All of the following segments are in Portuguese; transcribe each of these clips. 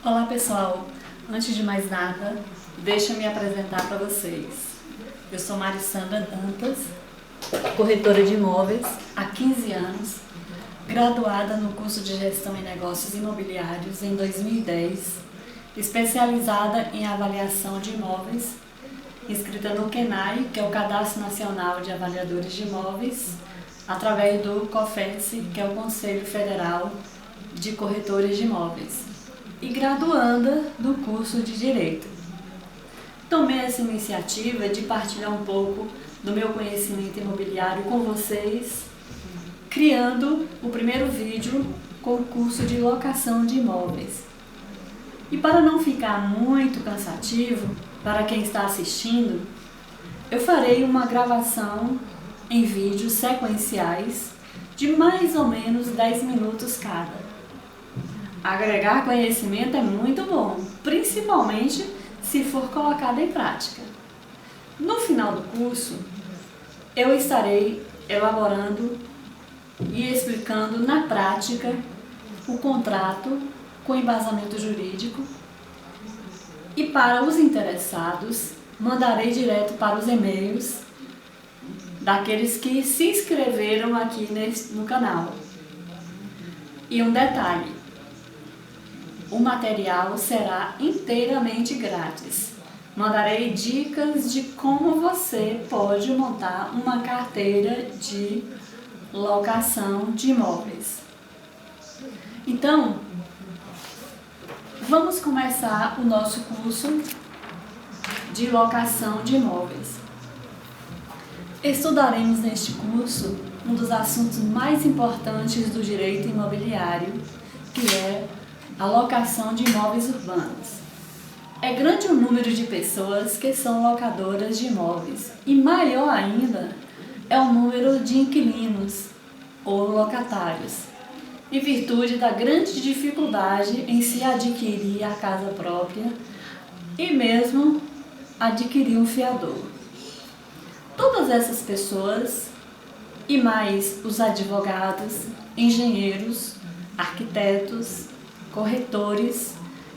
Olá pessoal, antes de mais nada, deixa eu me apresentar para vocês. Eu sou Marissandra Dantas, corretora de imóveis há 15 anos, graduada no curso de Gestão em Negócios Imobiliários em 2010, especializada em avaliação de imóveis, inscrita no CNAI, que é o Cadastro Nacional de Avaliadores de Imóveis, através do COFECE, que é o Conselho Federal de Corretores de Imóveis, e graduanda do curso de Direito. Tomei essa iniciativa de partilhar um pouco do meu conhecimento imobiliário com vocês, criando o primeiro vídeo com o curso de locação de imóveis. E para não ficar muito cansativo para quem está assistindo, eu farei uma gravação em vídeos sequenciais de mais ou menos 10 minutos cada. Agregar conhecimento é muito bom, principalmente se for colocado em prática. No final do curso, eu estarei elaborando e explicando na prática o contrato com embasamento jurídico e para os interessados, mandarei direto para os e-mails daqueles que se inscreveram aqui no canal. E um detalhe: o material será inteiramente grátis. Mandarei dicas de como você pode montar uma carteira de locação de imóveis. Então, vamos começar o nosso curso de locação de imóveis. Estudaremos neste curso um dos assuntos mais importantes do direito imobiliário, que é a locação de imóveis urbanos. É grande o número de pessoas que são locadoras de imóveis e maior ainda é o número de inquilinos ou locatários, em virtude da grande dificuldade em se adquirir a casa própria e mesmo adquirir um fiador. Todas essas pessoas e mais os advogados, engenheiros, arquitetos, corretores,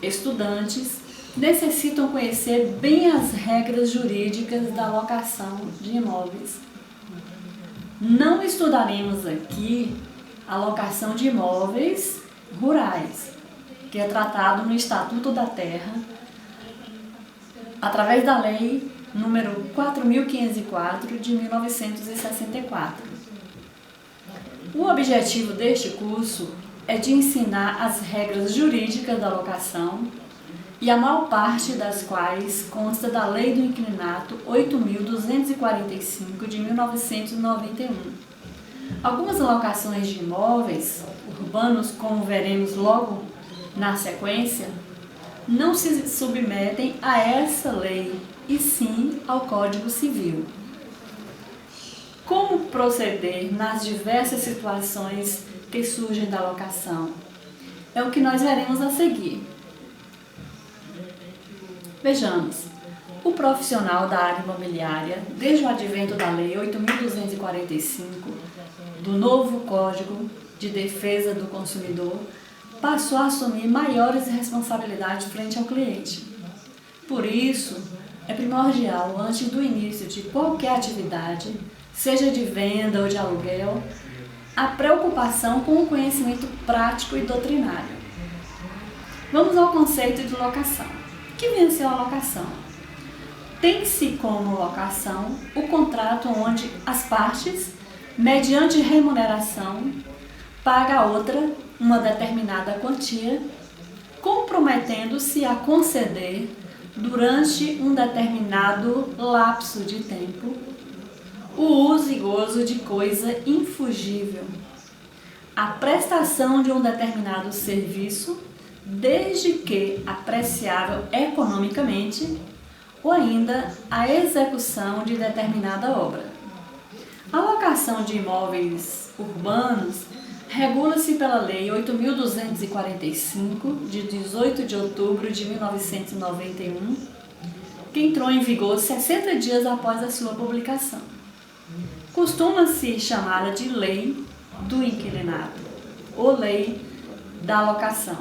estudantes, necessitam conhecer bem as regras jurídicas da locação de imóveis. Não estudaremos aqui a locação de imóveis rurais, que é tratado no Estatuto da Terra, através da Lei número 4.504 de 1964. O objetivo deste curso é de ensinar as regras jurídicas da locação, e a maior parte das quais consta da Lei do Inquilinato 8.245 de 1991. Algumas locações de imóveis urbanos, como veremos logo na sequência, não se submetem a essa lei, e sim ao Código Civil. Como proceder nas diversas situações que surgem da locação? É o que nós veremos a seguir. Vejamos, o profissional da área imobiliária, desde o advento da Lei 8.245, do novo Código de Defesa do Consumidor, passou a assumir maiores responsabilidades frente ao cliente. Por isso, é primordial, antes do início de qualquer atividade, seja de venda ou de aluguel, a preocupação com o conhecimento prático e doutrinário. Vamos ao conceito de locação. O que vem a ser a locação? Tem-se como locação o contrato onde as partes, mediante remuneração, paga a outra uma determinada quantia, comprometendo-se a conceder, durante um determinado lapso de tempo, o uso e gozo de coisa infugível, a prestação de um determinado serviço, desde que apreciável economicamente, ou ainda a execução de determinada obra. A locação de imóveis urbanos regula-se pela Lei 8.245, de 18 de outubro de 1991, que entrou em vigor 60 dias após a sua publicação. Costuma-se chamá-la de Lei do Inquilinato, ou Lei da Locação.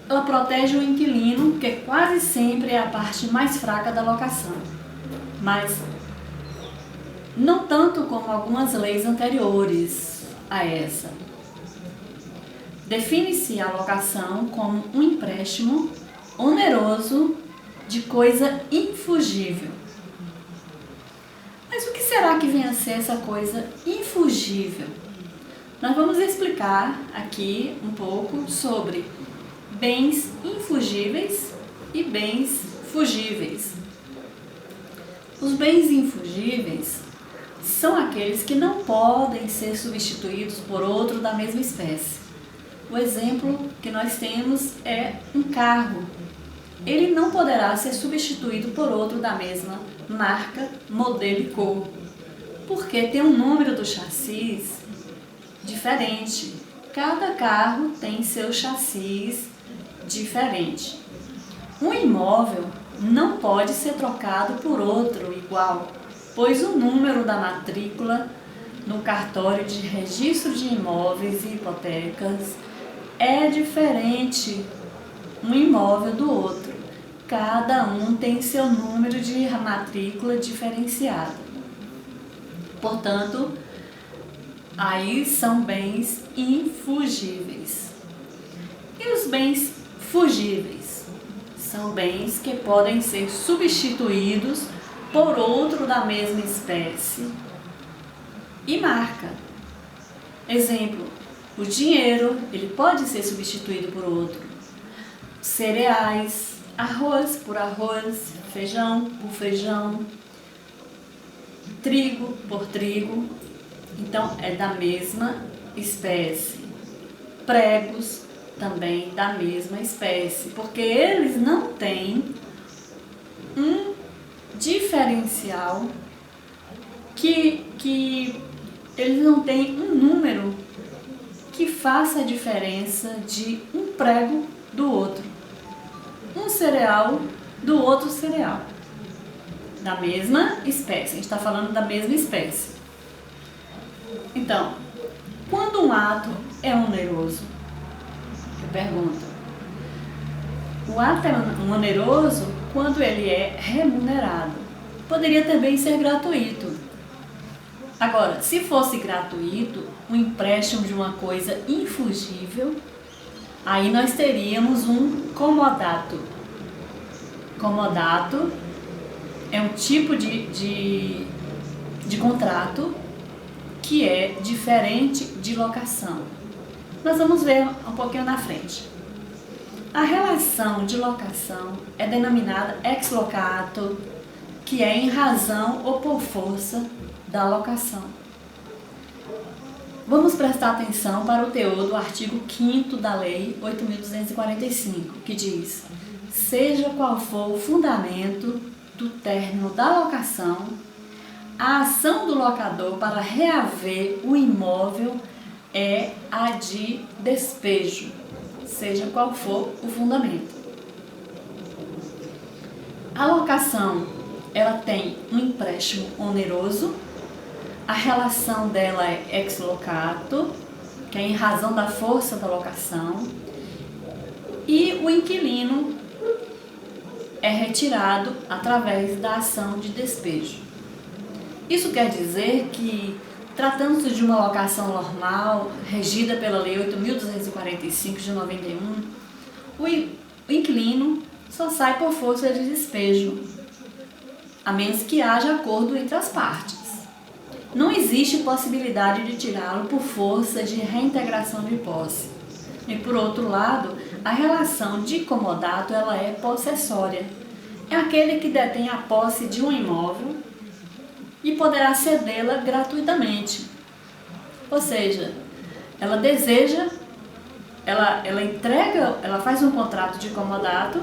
ela protege o inquilino, que quase sempre é a parte mais fraca da locação, mas não tanto como algumas leis anteriores a essa. Define-se a locação como um empréstimo oneroso de coisa infugível. Mas o que será que vem a ser essa coisa infugível? Nós vamos explicar aqui um pouco sobre bens infugíveis e bens fugíveis. Os bens infugíveis são aqueles que não podem ser substituídos por outro da mesma espécie. O exemplo que nós temos é um carro. Ele não poderá ser substituído por outro da mesma marca, modelo e cor, porque tem um número do chassis diferente. Cada carro tem seu chassis diferente. Um imóvel não pode ser trocado por outro igual, pois o número da matrícula no cartório de registro de imóveis e hipotecas é diferente um imóvel do outro. Cada um tem seu número de matrícula diferenciado. Portanto, aí são bens infugíveis. E os bens fugíveis? São bens que podem ser substituídos por outro da mesma espécie e marca. Exemplo, o dinheiro, ele pode ser substituído por outro. Cereais, arroz por arroz, feijão por feijão, trigo por trigo. Então, é da mesma espécie. Pregos também da mesma espécie, porque eles não têm um diferencial que eles não têm um número que faça a diferença de um prego do outro, um cereal do outro cereal, da mesma espécie. A gente está falando da mesma espécie. Então, quando um ato é oneroso, eu pergunto, o ato é oneroso quando ele é remunerado. Poderia também ser gratuito. Agora, se fosse gratuito, um empréstimo de uma coisa infugível, aí nós teríamos um comodato. Comodato é um tipo de contrato que é diferente de locação. Nós vamos ver um pouquinho na frente. A relação de locação é denominada ex locato, que é em razão ou por força da locação. Vamos prestar atenção para o teor do artigo 5º da Lei 8.245, que diz: seja qual for o fundamento do término da locação, a ação do locador para reaver o imóvel é a de despejo, seja qual for o fundamento. A locação, ela tem um empréstimo oneroso, a relação dela é ex locato, que é em razão da força da locação, e o inquilino é retirado através da ação de despejo. Isso quer dizer que, tratando-se de uma locação normal, regida pela Lei 8.245 de 91, o inquilino só sai por força de despejo, a menos que haja acordo entre as partes. Não existe possibilidade de tirá-lo por força de reintegração de posse. E, por outro lado, a relação de comodato ela é possessória. É aquele que detém a posse de um imóvel e poderá cedê-la gratuitamente. Ou seja, ela deseja, ela entrega, ela faz um contrato de comodato,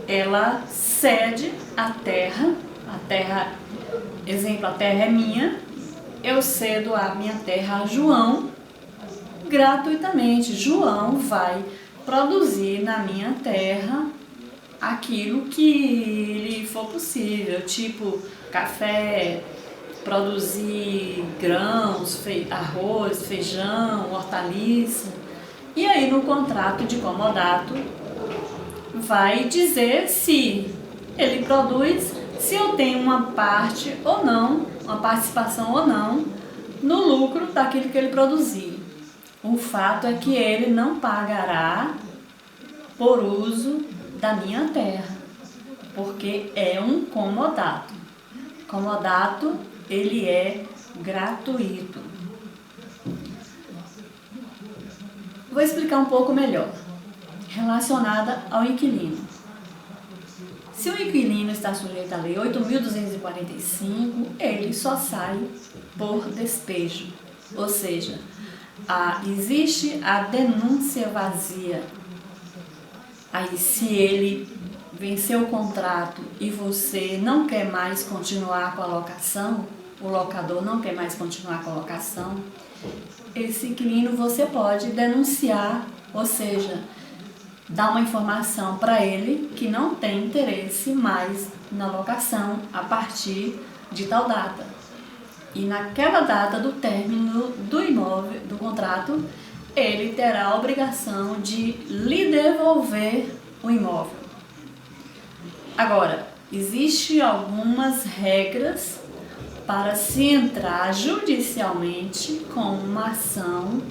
ela cede a terra, exemplo, a terra é minha, eu cedo a minha terra a João gratuitamente. João vai produzir na minha terra aquilo que lhe for possível, tipo café, produzir grãos, arroz, feijão, hortaliça. E aí no contrato de comodato vai dizer se ele produz, se eu tenho uma parte ou não, uma participação ou não, no lucro daquilo que ele produzir. O fato é que ele não pagará por uso da minha terra, porque é um comodato. Comodato, ele é gratuito. Vou explicar um pouco melhor, relacionada ao inquilino. Se o inquilino está sujeito à Lei 8.245, ele só sai por despejo, ou seja, existe a denúncia vazia. Aí, se ele venceu o contrato e você não quer mais continuar com a locação, o locador não quer mais continuar com a locação, esse inquilino você pode denunciar, ou seja, dar uma informação para ele que não tem interesse mais na locação a partir de tal data. E naquela data do término do imóvel, do contrato, ele terá a obrigação de lhe devolver o imóvel. Agora, existem algumas regras para se entrar judicialmente com uma ação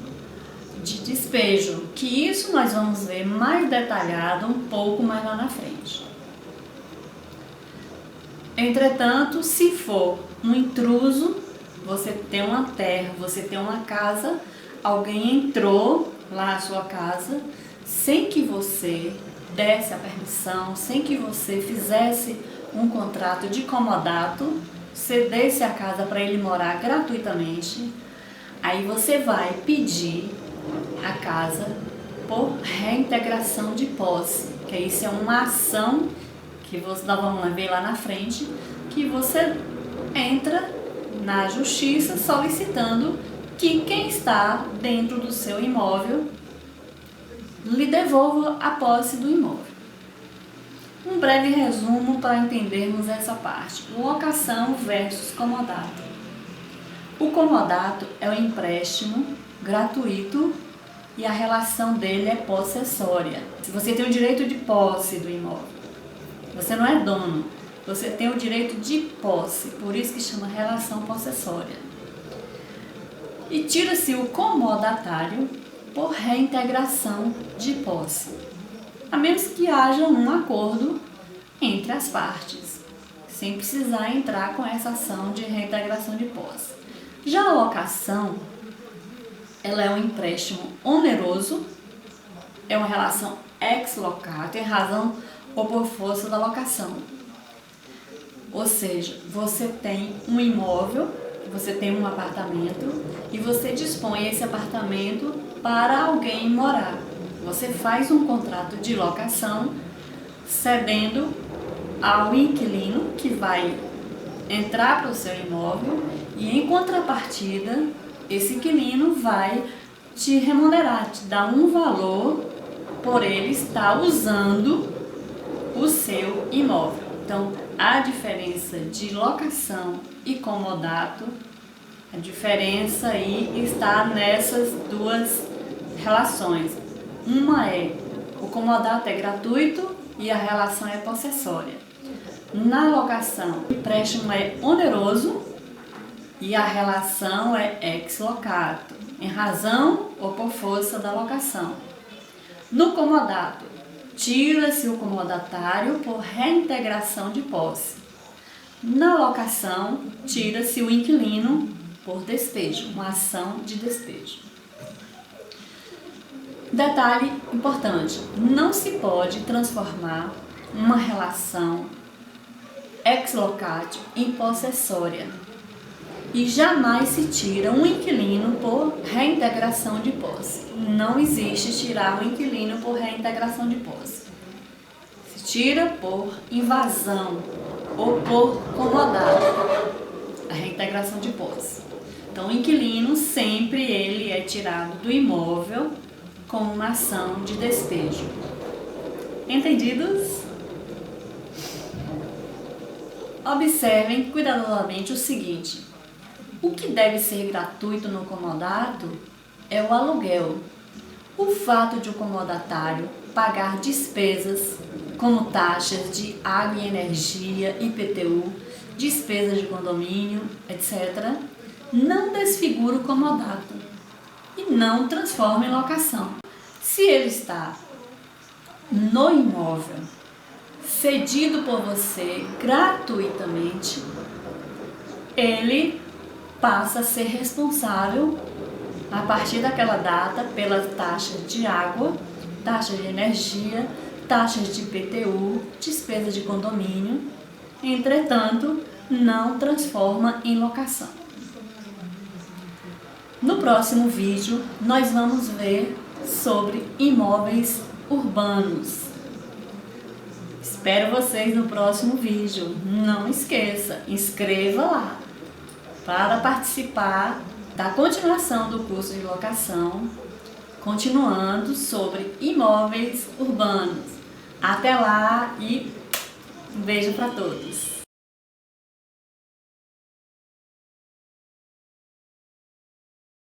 de despejo, que isso nós vamos ver mais detalhado um pouco mais lá na frente. Entretanto, se for um intruso, você tem uma terra, você tem uma casa, alguém entrou lá na sua casa sem que você desse a permissão, sem que você fizesse um contrato de comodato, cedesse a casa para ele morar gratuitamente, aí você vai pedir a casa por reintegração de posse, que isso é uma ação que nós vamos ver lá na frente, que você entra na justiça solicitando que quem está dentro do seu imóvel lhe devolva a posse do imóvel. Um breve resumo para entendermos essa parte. Locação versus comodato. O comodato é um empréstimo gratuito e a relação dele é possessória. Se você tem o direito de posse do imóvel, você não é dono, você tem o direito de posse, por isso que chama relação possessória. E tira-se o comodatário por reintegração de posse, a menos que haja um acordo entre as partes, sem precisar entrar com essa ação de reintegração de posse. Já a locação, ela é um empréstimo oneroso, é uma relação ex locato, em razão ou por força da locação. Ou seja, você tem um imóvel, você tem um apartamento e você dispõe esse apartamento para alguém morar. Você faz um contrato de locação cedendo ao inquilino que vai entrar para o seu imóvel e, em contrapartida, esse inquilino vai te remunerar, te dar um valor por ele estar usando o seu imóvel. Então, a diferença de locação e comodato, a diferença aí está nessas duas relações. Uma é, o comodato é gratuito e a relação é possessória. Na locação, o empréstimo é oneroso e a relação é ex locato, em razão ou por força da locação. No comodato, tira-se o comodatário por reintegração de posse. Na locação, tira-se o inquilino por despejo, uma ação de despejo. Detalhe importante, não se pode transformar uma relação ex locato em possessória e jamais se tira um inquilino por reintegração de posse. Não existe tirar um inquilino por reintegração de posse. Se tira por invasão ou por comodato, a reintegração de posse. Então, o inquilino sempre ele é tirado do imóvel com uma ação de despejo. Entendidos? Observem cuidadosamente o seguinte: o que deve ser gratuito no comodato é o aluguel. O fato de o comodatário pagar despesas como taxas de água e energia, IPTU, despesas de condomínio, etc., não desfigura o comodato e não transforma em locação. Se ele está no imóvel cedido por você gratuitamente, ele passa a ser responsável a partir daquela data pela taxa de água, taxa de energia, taxas de IPTU, despesa de condomínio. Entretanto, não transforma em locação. No próximo vídeo, nós vamos ver sobre imóveis urbanos. Espero vocês no próximo vídeo. Não esqueça, inscreva lá para participar da continuação do curso de locação, continuando sobre imóveis urbanos. Até lá e um beijo para todos!